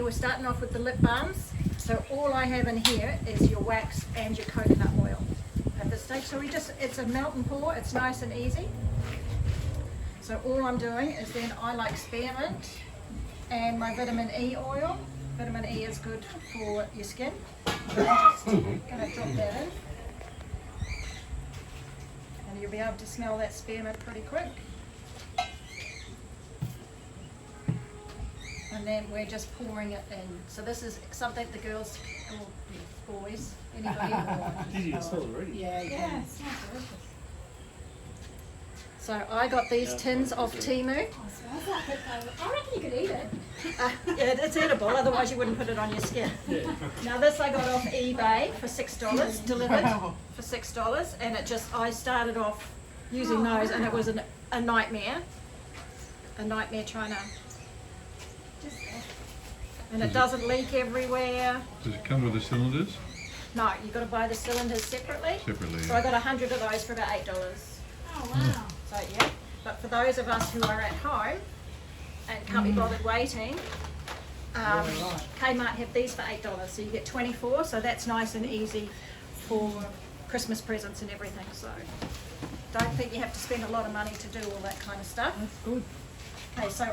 we're starting off with the lip balms. So all I have in here is your wax and your coconut oil at this stage. So it's a melt and pour, it's nice and easy. So all I'm doing is then I like spearmint and my vitamin E oil. Vitamin E is good for your skin. So I'm just going to drop that in. And you'll be able to smell that spearmint pretty quick. And then we're just pouring it in. So this is something the girls, or boys, anybody will Did you smell it already? Yeah, it smells delicious. So I got these tins off Temu. I reckon you could eat it. Yeah, it's edible, otherwise you wouldn't put it on your skin. Yeah. Now this I got off eBay for $6, delivered for $6, and I started off using those, and it was a nightmare. A nightmare trying to... And it doesn't leak everywhere. Does it come with the cylinders? No, you've got to buy the cylinders separately. Separately. So I got 100 of those for about $8. Oh wow. So yeah, but for those of us who are at home and can't be bothered waiting, Kmart have these for $8. So you get 24, so that's nice and easy for Christmas presents and everything. So don't think you have to spend a lot of money to do all that kind of stuff. That's good. Okay, so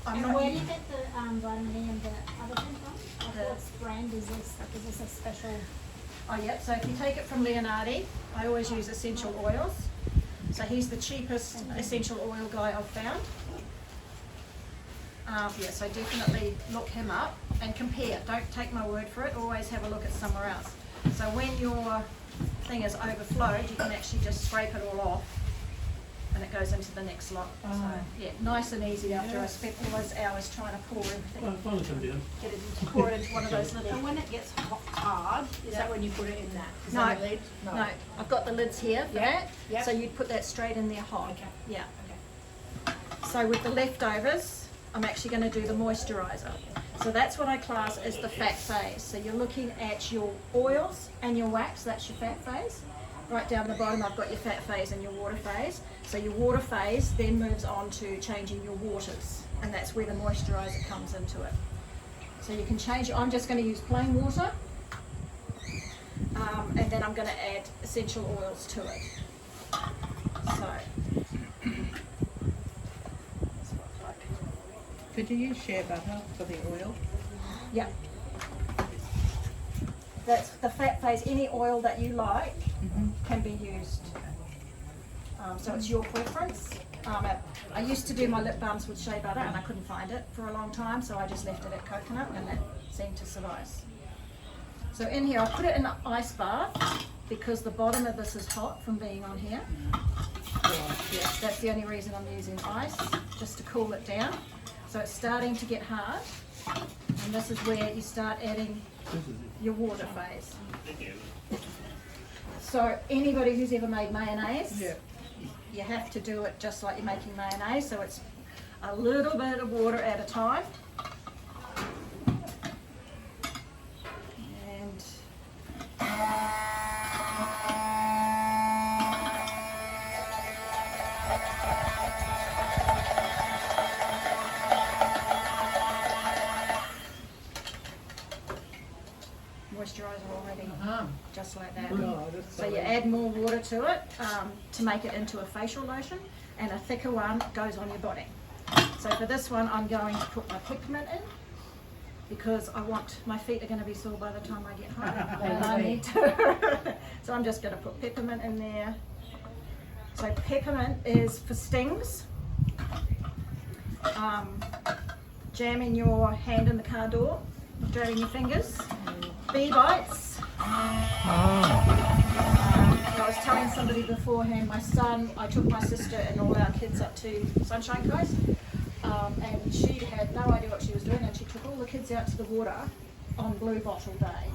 I'm And not... where do you get the vitamin E and the other thing from? Like what brand is this? Like is this a special? Oh yeah, so if you take it from Leonardi, I always use essential oils. So he's the cheapest essential oil guy I've found. Yeah, so definitely look him up and compare. Don't take my word for it, always have a look at somewhere else. So when your thing is overflowed, you can actually just scrape it all off and it goes into the next lot. So yeah, nice and easy after I spent all those hours trying to pour everything. Finally come down. Get it into, pour it into one of those little... And when it gets hard, is that when you put it in that? Is No, that a lid? no, I've got the lids here for Yeah, that. yep. So you'd put that straight in there hot. Okay. Yeah. Okay. So with the leftovers, I'm actually going to do the moisturiser. So that's what I class as the fat phase. So you're looking at your oils and your wax, that's your fat phase. Right down the bottom I've got your fat phase and your water phase. So your water phase then moves on to changing your waters, and that's where the moisturiser comes into it. So you can change it. I'm just going to use plain water, and then I'm going to add essential oils to it. So Could you use shea butter for the oil? yeah, that's the fat phase. Any oil that you like can be used. So it's your preference. I used to do my lip balms with shea butter and I couldn't find it for a long time, so I just left it at coconut and that seemed to suffice. So in here, I'll put it in an ice bath because the bottom of this is hot from being on here. Yeah, that's the only reason I'm using ice, just to cool it down. So it's starting to get hard, and this is where you start adding your water phase. So anybody who's ever made mayonnaise, you have to do it just like you're making mayonnaise. So it's a little bit of water at a time. And moisturiser already, just like that. So you add more water to it to make it into a facial lotion, and a thicker one goes on your body. So for this one, I'm going to put my peppermint in because I want, my feet are going to be sore by the time I get home, and I need to. So I'm just going to put peppermint in there. So peppermint is for stings, jamming your hand in the car door, dragging your fingers, bee bites. I was telling somebody beforehand, my son, I took my sister and all our kids up to Sunshine Coast, and she had no idea what she was doing, and she took all the kids out to the water on Blue Bottle Day.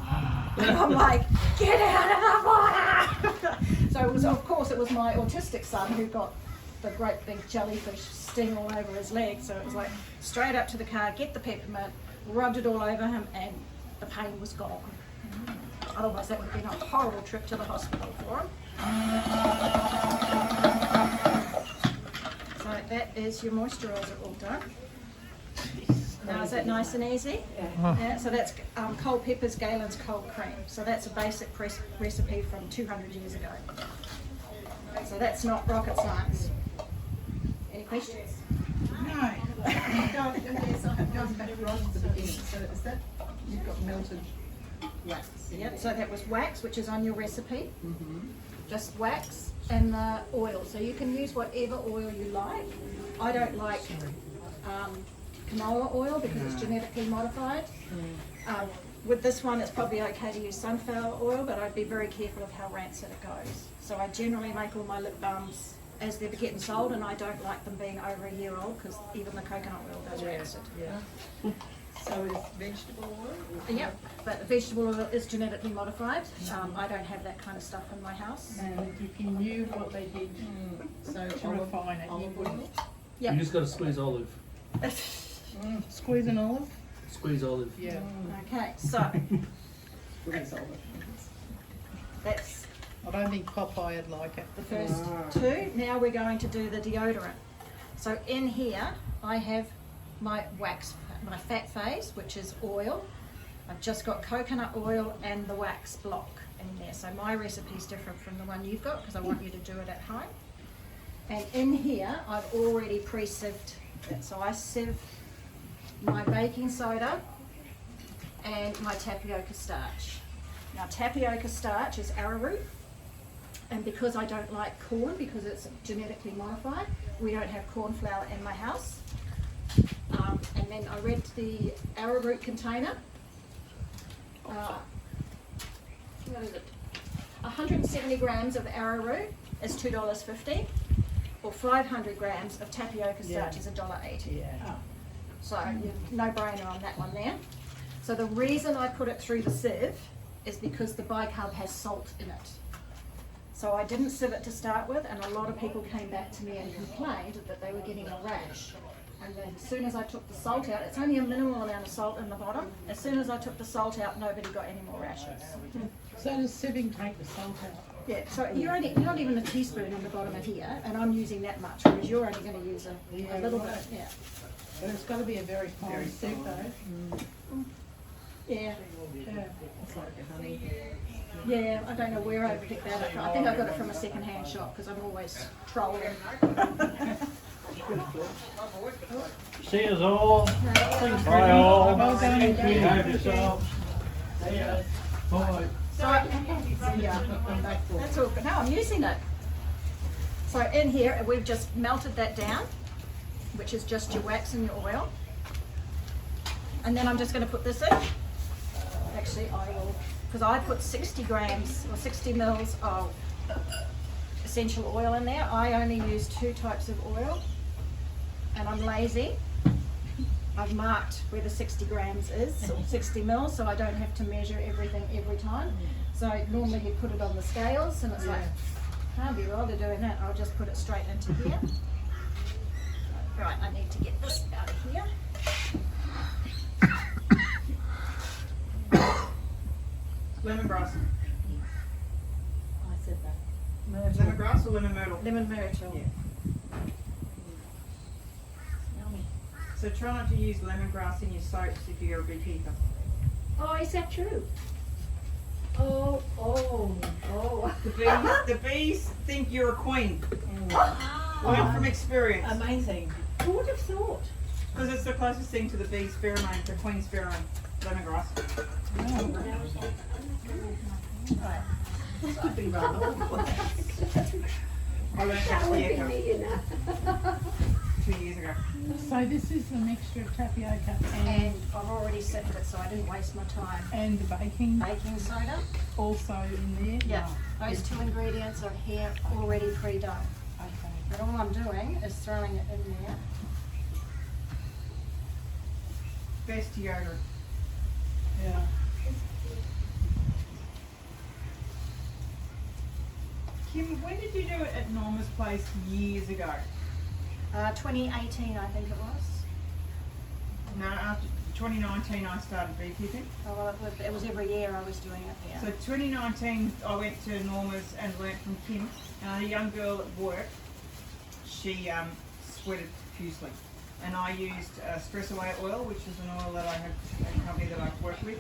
And I'm like, get out of the water! So it was, of course, it was my autistic son who got the great big jellyfish sting all over his leg. So it was like straight up to the car, get the peppermint, rubbed it all over him, and the pain was gone. Otherwise that would have been a horrible trip to the hospital for him. So that is your moisturiser all done. Now is that nice and easy? Yeah, so that's cold peppers, Galen's cold cream. So that's a basic recipe from 200 years ago. So that's not rocket science. Any questions? No. Yes, I have gone back right to the beginning. So is that, you've got melted wax? Yep, so that was wax, which is on your recipe. Mm-hmm. Just wax and the oil. So you can use whatever oil you like. I don't like canola oil because it's genetically modified. With this one, it's probably okay to use sunflower oil, but I'd be very careful of how rancid it goes. So I generally make all my lip balms as they're getting sold, and I don't like them being over a year old because even the coconut oil goes rancid. Yeah. So is vegetable oil? Yep, but the vegetable oil is genetically modified. I don't have that kind of stuff in my house. And you knew what they did so To refine it, you olive wouldn't. oil? Yep. You just got to squeeze olive. Squeeze an olive? Squeeze olive. Yeah. Okay, so Squeeze olive. that's I don't think Popeye would like it. the first two. Now we're going to do the deodorant. So in here I have my wax, my fat phase, which is oil. I've just got coconut oil and the wax block in there. So my recipe is different from the one you've got because I want you to do it at home. And in here I've already pre-sieved it. So I sieve my baking soda and my tapioca starch. Now tapioca starch is arrowroot, and because I don't like corn because it's genetically modified, we don't have corn flour in my house. And then I read the arrowroot container. What is it? 170 grams of arrowroot is $2.50, or 500 grams of tapioca starch is $1.80. Yeah. So no brainer on that one there. So the reason I put it through the sieve is because the bicarb has salt in it. So I didn't sieve it to start with, and a lot of people came back to me and complained that they were getting a rash. And then as soon as I took the salt out, it's only a minimal amount of salt in the bottom. As soon as I took the salt out, nobody got any more rashes. So does sieving take the salt out? Yeah, so you're not even a teaspoon in the bottom of here, and I'm using that much, whereas you're only going to use a little bit. Yeah. But it's got to be a very fine sieve though. Yeah. Yeah. It's like a honey. Yeah, I don't know where I picked that up from. I think I got it from a second-hand shop because I'm always trolling. See us all. Thanks. Bye all. Well done. Behave yourselves. Bye. So, yeah, that's all good. No, I'm using it. So in here, we've just melted that down, which is just your wax and your oil. And then I'm just going to put this in. Actually, I will, because I put 60 grams or 60 mils of essential oil in there. I only use 2 types of oil, and I'm lazy. I've marked where the 60 grams is, or 60 mils, so I don't have to measure everything every time. So normally you put it on the scales, and it's like, can't be bothered doing that. I'll just put it straight into here. Right, I need to get this out of here. Lemongrass. I said that. Lemongrass or lemon myrtle? Lemon myrtle. Yeah. Yummy. So try not to use lemongrass in your soaps if you're a beekeeper. Oh, is that true? Oh. The bees think you're a queen. Learn from experience. Amazing. Who would have thought? Because it's the closest thing to the bee's pheromone, the queen's pheromone, lemongrass. This could be rather awkward. I learned that at the Echo 2 years ago. So this is the mixture of tapioca And I've already set it so I didn't waste my time. and the baking Baking soda. also in there? Yeah, those 2 ingredients are here already pre-done. Okay. But all I'm doing is throwing it in there. Best deodorant. Yeah. Kim, when did you do it at Norma's place years ago? 2018, I think it was. No, after 2019 I started beekeeping. Oh, well, it was every year I was doing it, yeah. So 2019 I went to Norma's and learnt from Kim. A young girl at work, she sweated profusely. and I used Stress Away oil, which is an oil that I have a company that I've worked with,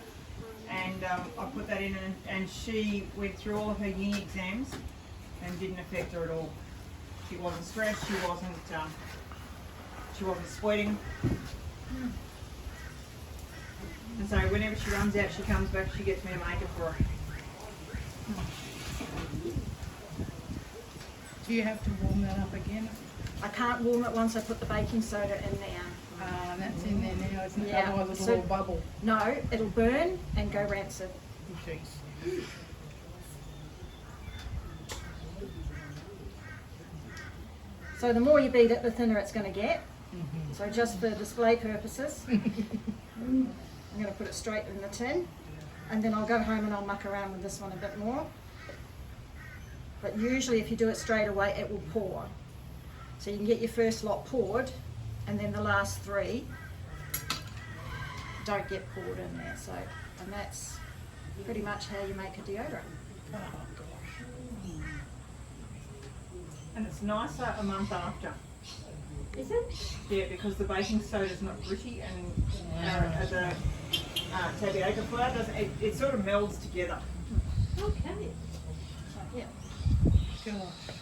and I put that in, and she went through all of her uni exams and didn't affect her at all. She wasn't stressed. She wasn't sweating. And so whenever she runs out, she comes back. She gets me to make it for her. Do you have to warm that up again? I can't warm it once I put the baking soda in there. That's in there now, isn't it? Yeah. Otherwise So- it'll all bubble. No, it'll burn and go rancid. Jeez. So the more you beat it, the thinner it's going to get. So just for display purposes, I'm going to put it straight in the tin, and then I'll go home and I'll muck around with this one a bit more. But usually if you do it straight away, it will pour. So you can get your first lot poured, and then the last 3 don't get poured in there. So, and that's pretty much how you make a deodorant. And it's nicer a month after. Is it? Yeah, because the baking soda is not gritty, and the tapioca flour doesn't. It sort of melds together. Okay. Yeah.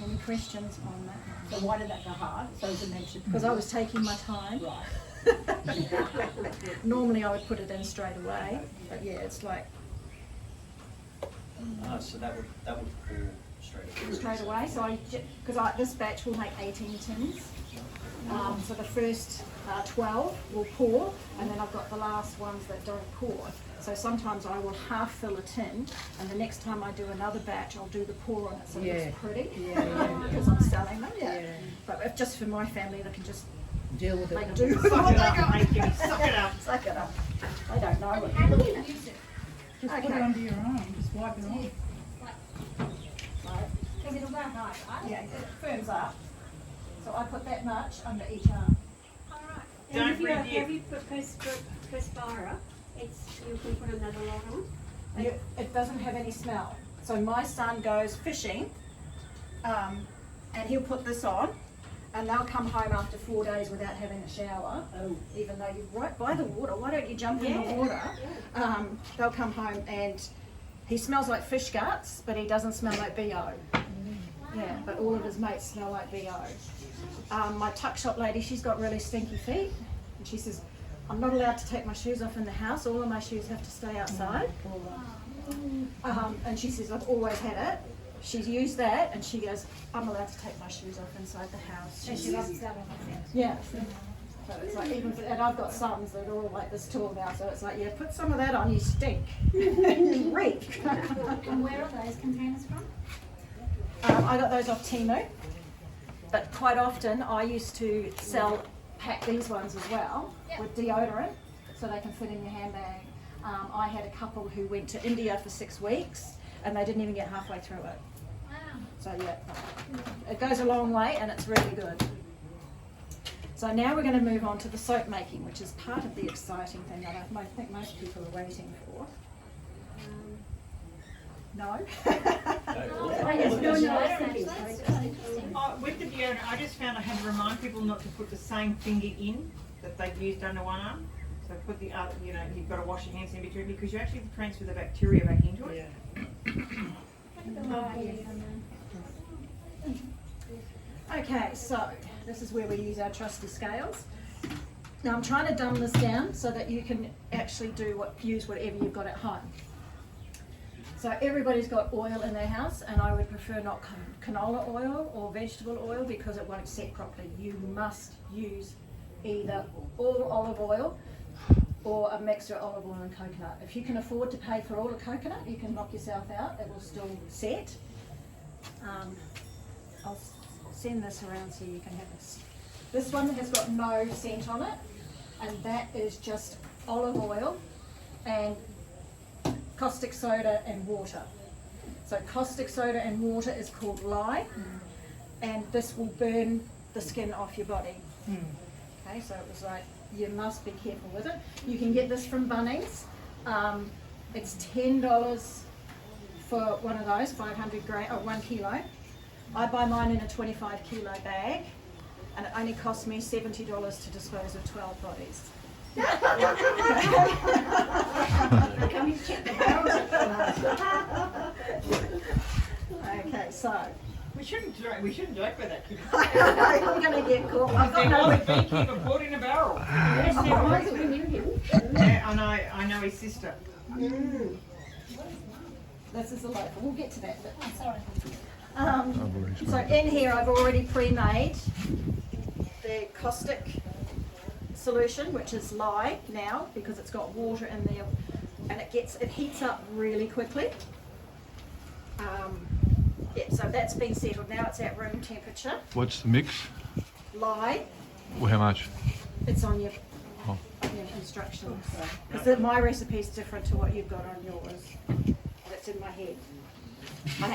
Any questions on that? So why did that go hard? So as I mentioned. Because I was taking my time. Right. Normally I would put it in straight away, but yeah, it's like So that would pull straight away. straight away. So because this batch will make 18 tins. So the first 12 will pour, and then I've got the last ones that don't pour. So sometimes I will half fill a tin, and the next time I do another batch, I'll do the pour on it so it looks pretty. Because I'm selling them. But if just for my family, they can just Deal with make it. do. Suck it up, Mikey. Suck it up. Suck it up. I don't know. How do you use it? Just put it under your arm, just wipe it off. Because it'll go high, right? Yeah, it firms up. So I put that much under each arm. And Don't if you forget- have you perspira, you can put another lot on. It doesn't have any smell. So my son goes fishing, and he'll put this on, and they'll come home after 4 days without having a shower, even though you're right by the water. Why don't you jump in the water? They'll come home and he smells like fish guts, but he doesn't smell like BO. Yeah, but all of his mates smell like BO. My tuck shop lady, she's got really stinky feet, and she says, I'm not allowed to take my shoes off in the house. All of my shoes have to stay outside. And she says, I've always had it. She's used that, and she goes, I'm allowed to take my shoes off inside the house. And she loves that one. Yeah. So it's like, even for, and I've got sons that are all like this tall now, so it's like, yeah, put some of that on, you stink. You reek. And where are those containers from? I got those off Temu, but quite often I used to pack these ones as well with deodorant, so they can fit in your handbag. I had a couple who went to India for 6 weeks, and they didn't even get halfway through it. Wow. So yeah, it goes a long way, and it's really good. So now we're going to move on to the soap making, which is part of the exciting thing that I think most people are waiting for. No? With the deodorant, I just found I had to remind people not to put the same finger in that they've used under one arm. So put the other, you've got to wash your hands in between because you actually transfer the bacteria back into it. Okay, so this is where we use our trusty scales. Now I'm trying to dumb this down so that you can actually use whatever you've got at home. So everybody's got oil in their house, and I would prefer not canola oil or vegetable oil because it won't set properly. You must use either all olive oil or a mixture of olive oil and coconut. If you can afford to pay for all the coconut, you can knock yourself out. It will still set. I'll send this around so you can have this. This one has got no scent on it, and that is just olive oil and caustic soda and water. So caustic soda and water is called lye, and this will burn the skin off your body. Okay, so it was like, you must be careful with it. You can get this from Bunnings. It's $10 for one of those, 500 gram, or 1 kilo. I buy mine in a 25 kilo bag. and it only cost me $70 to dispose of 12 bodies. Come and check the barrels at the last. Okay, so We shouldn't joke with that. I'm going to get caught. I've got no. Beekeeper brought in a barrel. Yes, there was, we knew him. Yeah, I know his sister. This is the local. We'll get to that bit. Sorry. So in here I've already pre-made the caustic solution, which is lye now because it's got water in there, and it heats up really quickly. Yeah, so that's been settled now. It's at room temperature. What's the mix? Lye. Well, how much? It's on your Oh. instructions. Because my recipe is different to what you've got on yours. That's in my head.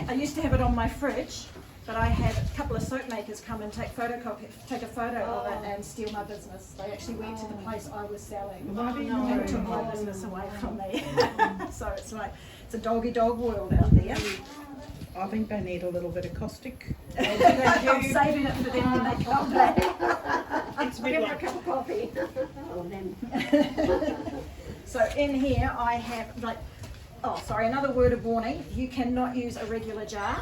I used to have it on my fridge, but I had a couple of soap makers come and take a photo of it and steal my business. They actually went to the place I was selling and took my business away from me. So it's like, it's a dog world out there. I think they need a little bit of caustic. I'm saving it for them when they come back. It's a bit Give her a like cup of coffee. Oh, them. So in here I have another word of warning. You cannot use a regular jar.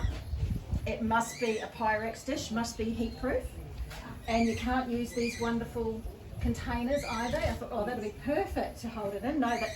It must be a Pyrex dish, must be heat proof. And you can't use these wonderful containers either. I thought, that'd be perfect to hold it in. No, that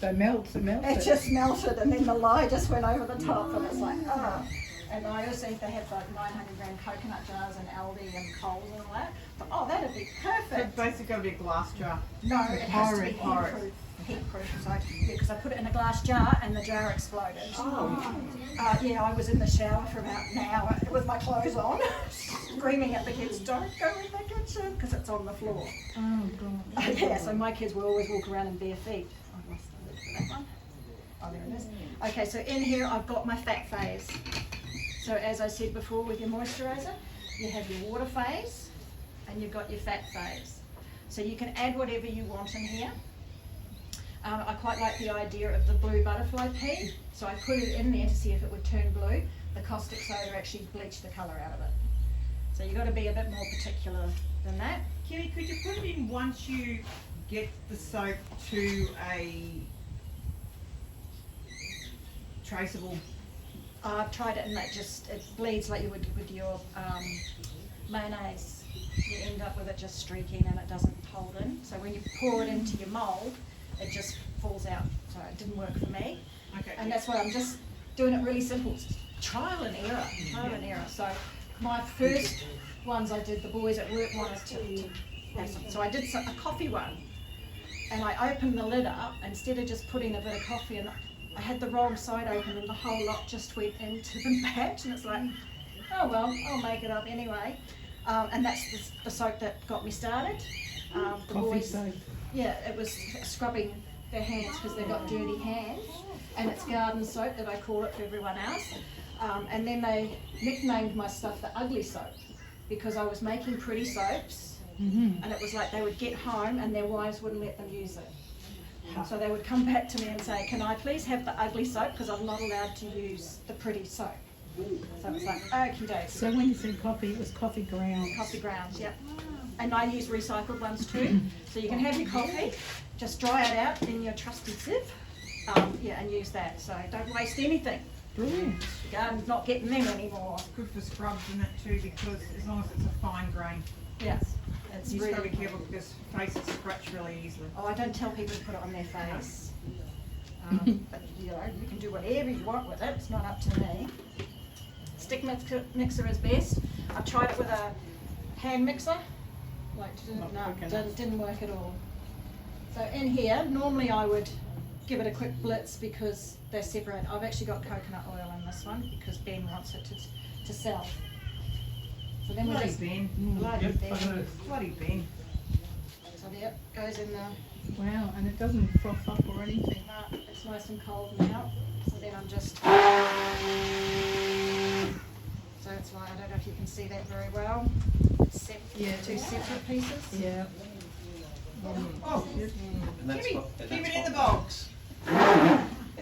So melt. it just melted, and then the lye just went over the top, and it's like, oh. And I also used to have like 900 gram coconut jars and Aldi and Coles and all that. But, that'd be it's perfect. basically got to be a glass jar. No, it has to be Pyrex. heat proof. So because I put it in a glass jar and the jar exploded. Yeah, I was in the shower for about an hour with my clothes on, screaming at the kids, "Don't go in the kitchen," because it's on the floor. Oh God. Yeah, so my kids will always walk around in bare feet. I must have looked for that one. Oh, there it is. Okay, so in here I've got my fat phase. So as I said before with your moisturiser, you have your water phase and you've got your fat phase. So you can add whatever you want in here. I quite like the idea of the blue butterfly pea, so I put it in there to see if it would turn blue. The caustic soda actually bleached the colour out of it. So you've got to be a bit more particular than that. Kimmy, could you put it in once you get the soap to a traceable? I've tried it and it bleeds like you would with your mayonnaise. You end up with it just streaking and it doesn't hold in. So when you pour it into your mould, it just falls out. So it didn't work for me. Okay. And that's why I'm just doing it really simple. It's trial and error. So my first ones I did, the boys at work wanted to have some. So I did a coffee one. And I opened the lid up, instead of just putting a bit of coffee in, I had the wrong side open and the whole lot just went into the batch, and it's like, oh well, I'll make it up anyway. And that's the soap that got me started. The Coffee boys, soap. yeah, it was scrubbing their hands because they've got dirty hands, and it's garden soap that I call it for everyone else. And then they nicknamed my stuff the ugly soap because I was making pretty soaps, and it was like they would get home and their wives wouldn't let them use it. So they would come back to me and say, "Can I please have the ugly soap because I'm not allowed to use the pretty soap." So it's like, okie dokie. So when you said coffee, it was coffee grounds. Coffee grounds, yep. And I use recycled ones too. So you can have your coffee, just dry it out in your trusty sieve, and use that. So don't waste anything. Brilliant. The garden's not getting them anymore. Good for scrubs in it too, because as long as it's a fine grain. Yes, it's You just got to really. be careful because faces scratch really easily. Oh, I don't tell people to put it on their face. But you can do whatever you want with it. It's not up to me. Stick mixer is best. I've tried it with a hand mixer. Didn't work at all. So in here, normally I would give it a quick blitz because they're separate. I've actually got coconut oil in this one because Ben wants it to sell. So then we Bloody just Ben. bloody Yep, I Ben. know. Bloody Ben. So there it goes in the. Wow, and it doesn't froth up or anything. It's nice and cold now. So then I'm just. So it's like, I don't know if you can see that very well. Yeah. Two separate pieces. Yeah. Oh, And that's Kimmy, hot, and keep that's it in the hot bowl. wax.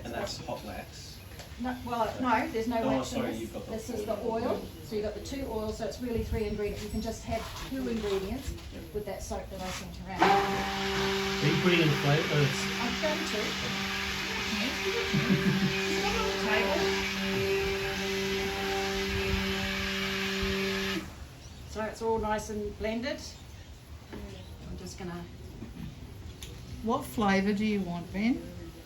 And that's hot wax. No, well, no, there's no Oh, wax in sorry, this. you've got the This is the oil. So you've got the 2 oils, so it's really 3 ingredients. You can just have 2 ingredients with that soap that I sent around. Are you putting in the flavour? I'm going to. It's not on the table. So it's all nice and blended. I'm just gonna, What flavour do you want, Ben?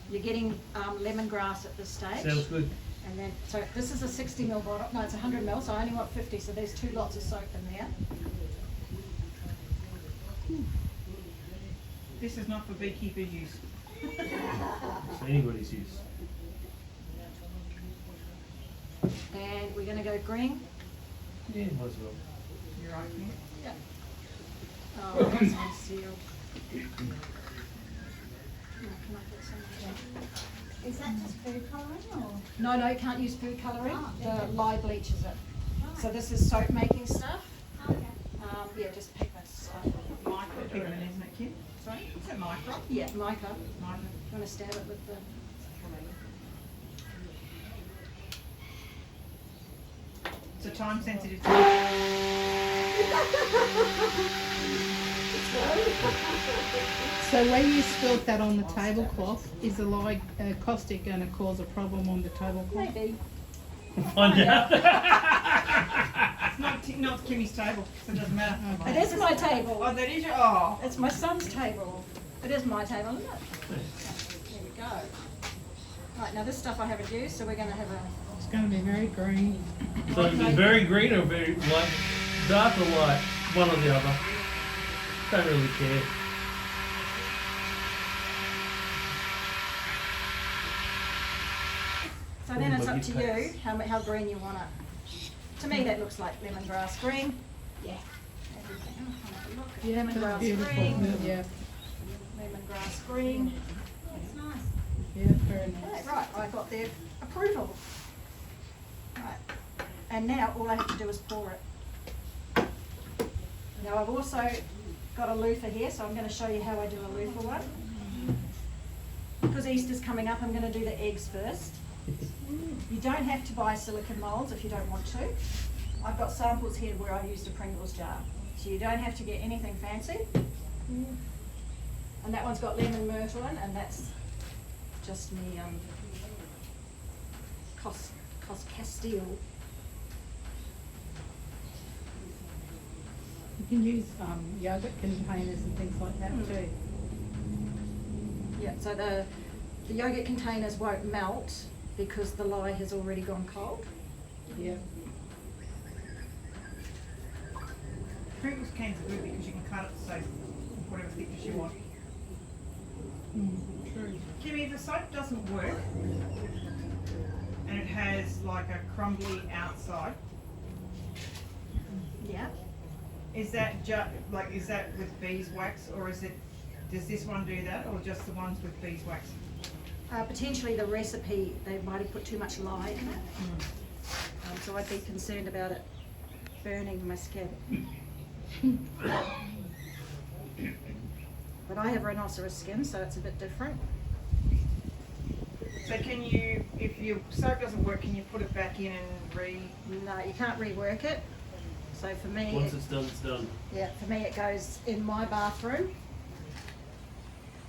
you're getting lemongrass at this stage. Sounds good. And then, so this is a 60 ml bottle, no, it's 100 ml, so I only want 50, so there's 2 lots of soap in there. This is not for beekeepers' use. It's anybody's use. And we're gonna go green. Yeah, might as well. You're opening it. Yeah. Oh, that's unsealed. No, can I put some of that? Is that just food colouring or? No, no, you can't use food colouring. Oh, The lye bleaches it. So this is soap making stuff. Okay. Yeah, just pigments. Micro pigment, isn't it, Kim? Sorry, is it micro? Yeah, mica. Micro. Do you want to stab it with the? It's a time sensitive. So when you spilt that on the tablecloth, is the lye caustic going to cause a problem on the tablecloth? Maybe. Find out. It's not Kimmy's table, so it doesn't matter. It is my table. Oh, that is your, oh. It's my son's table. It is my table, isn't it? There we go. Right, now this stuff I haven't used, so we're going to have a... It's going to be very green. So it'd be very green or very light, dark or light, one or the other. Don't really care. So then it's up to you how green you want it. To me, that looks like lemongrass green. Yeah. Yeah, that's Lemongrass beautiful. green. Yeah, Lemongrass green. That's nice. yeah, very nice. Right, I got their approval. Right, and now all I have to do is pour it. Now I've also got a loofah here, so I'm going to show you how I do a loofah one. Because Easter's coming up, I'm going to do the eggs first. You don't have to buy silicone moulds if you don't want to. I've got samples here where I used a Pringles jar. So you don't have to get anything fancy. And that one's got lemon myrtle in, and that's just me Castile. You can use yogurt containers and things like that too. Yeah, so the yogurt containers won't melt because the lye has already gone cold. Yeah. Pringles cans are good because you can cut it so whatever thickness you want. True. Kimmy, if the soap doesn't work and it has like a crumbly outside, Yeah. is that is that with beeswax or is it? Does this one do that or just the ones with beeswax? Potentially the recipe, they might have put too much lye in it. So I'd be concerned about it burning my skin. But I have rhinoceros skin, so it's a bit different. So can you, if your soap doesn't work, can you put it back in and No, you can't rework it. So for me, Once it's done, it's done. yeah, for me it goes in my bathroom,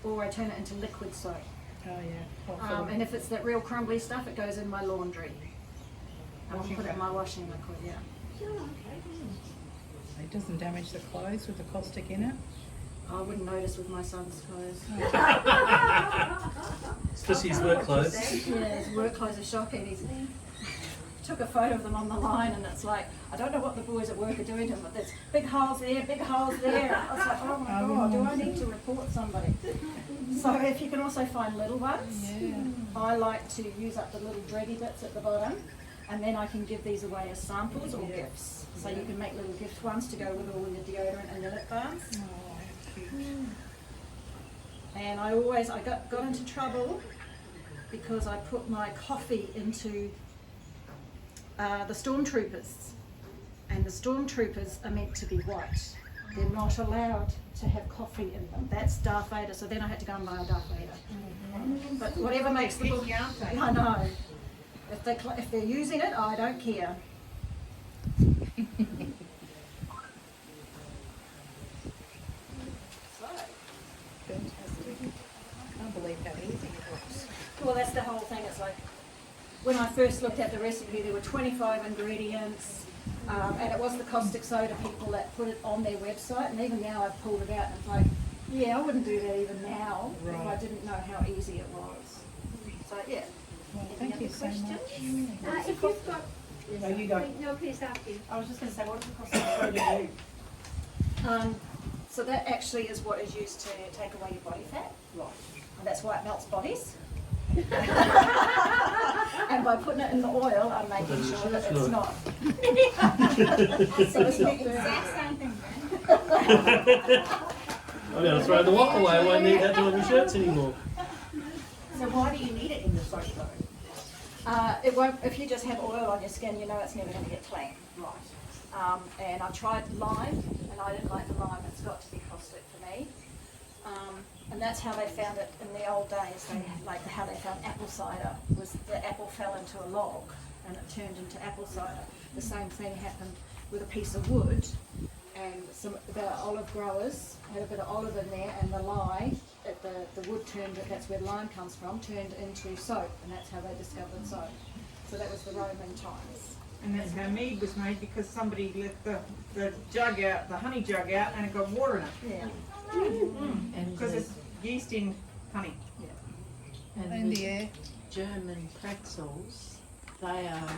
or I turn it into liquid soap. Oh yeah. And if it's that real crumbly stuff, it goes in my laundry. And I'll put it in my washing liquid, yeah. It doesn't damage the clothes with the caustic in it. I wouldn't notice with my son's clothes. Especially his work clothes. Yeah, his work clothes are shocking. He's took a photo of them on the line, and it's like, I don't know what the boys at work are doing to them, but there's big holes there, big holes there. I was like, oh my God, do I need to report somebody? So if you can also find little ones, I like to use up the little dready bits at the bottom, and then I can give these away as samples or gifts. So you can make little gift ones to go with all your deodorant and your lip balms. And I got into trouble because I put my coffee into the stormtroopers, and the stormtroopers are meant to be white. They're not allowed to have coffee in them. That's Darth Vader, so then I had to go and buy a Darth Vader. But whatever makes the book, picky, aren't they? I know. If they're using it, I don't care. So, Can't believe how easy it looks. well, that's the whole thing. It's like when I first looked at the recipe, there were 25 ingredients, and it was the caustic soda people that put it on their website. And even now, I've pulled it out, and it's like, yeah, I wouldn't do that even now if I didn't know how easy it was. So yeah. Well, thank you so much. If you've got, No, you go. no, please after you. I was just going to say, what does it cost to do? So that actually is what is used to take away your body fat. Right. And that's why it melts bodies. And by putting it in the oil, I'm making sure that it's not. So it's not burning. I'm gonna throw the wok away. I won't need that to on my shirts anymore. So why do you need it in the soap though? It won't. If you just have oil on your skin, you know it's never going to get clean. Right. And I tried lime, and I didn't like the lime. It's got to be caustic for me. And that's how they found it in the old days. They like how they found apple cider was the apple fell into a log and it turned into apple cider. The same thing happened with a piece of wood, and the olive growers had a bit of olive in there, and the lye, the wood turned. That's where lime comes from. Turned into soap, and that's how they discovered soap. So that was the Roman times. And that's how mead was made, because somebody let the jug out, the honey jug out, and it got water in it. Yeah. And Because the, it's yeast in honey. and And the the air. German pretzels, they are